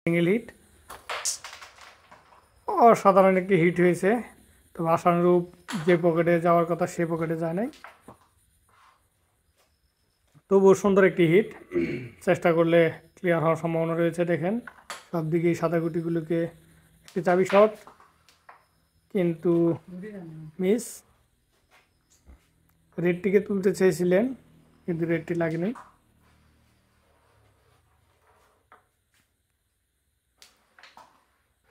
Single hit অসাধারণ একটি hit হয়েছে, তবে আশানুরূপ যে পকেটে যাওয়ার কথা সেই পকেটে যায় নাই, তবুও সুন্দর একটি হিট। চেষ্টা করলে ক্লিয়ার হওয়ার সম্ভাবনা রয়েছে। দেখেন সব দিকেই সাদা গুটিগুলোকে একটি চাবি শট, কিন্তু মিস। রেডটিকে তুলতে চেয়েছিলেন কিন্তু রেডটি লাগেনি।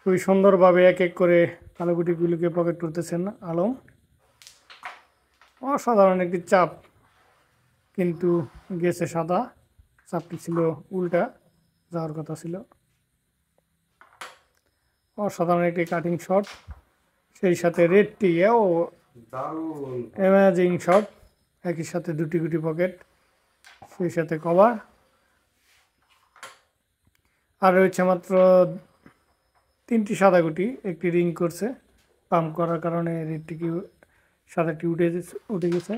খুবই সুন্দরভাবে এক এক করে কালো গুটিগুলোকে পকেট করতেছেন আলম। অসাধারণ একটি চাপ, কিন্তু গেছে সাদা। চাপটি ছিল উল্টা, যাওয়ার কথা ছিল। অসাধারণ একটি কাটিং শট, সেই সাথে রেডটি ও অ্যামেজিং শট। একই সাথে দুটি গুটি পকেট, সেই সাথে কভার। আর রয়েছে মাত্র 3টি সাদা গুটি, একটি রিং করছে। পাম্প করার কারণে রেডটিকে সাদাটি উঠে গেছে।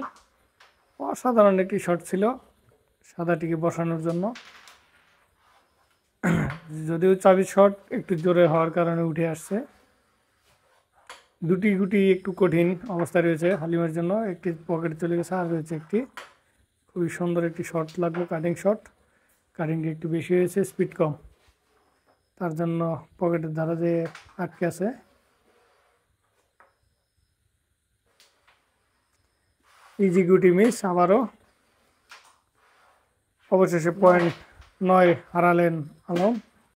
অসাধারণ একটি শট ছিল সাদাটিকে বসানোর জন্য, যদিও চাবি শট একটু জোরে হওয়ার কারণে উঠে আসছে। দুটি গুটি একটু কঠিন অবস্থায় রয়েছে হালিমের জন্য। একটি পকেটে চলে গেছে, আর রয়েছে একটি। খুবই সুন্দর একটি শট লাগলো, কাটিং শট। কাটিংটি একটু বেশি হয়েছে, স্পিড কম, তার জন্য পকেটের ধারে যে আটকে আছে। ইজি গুটি মিস আবারও। অবশেষে পয়েন্ট 9 হারালেন আলম।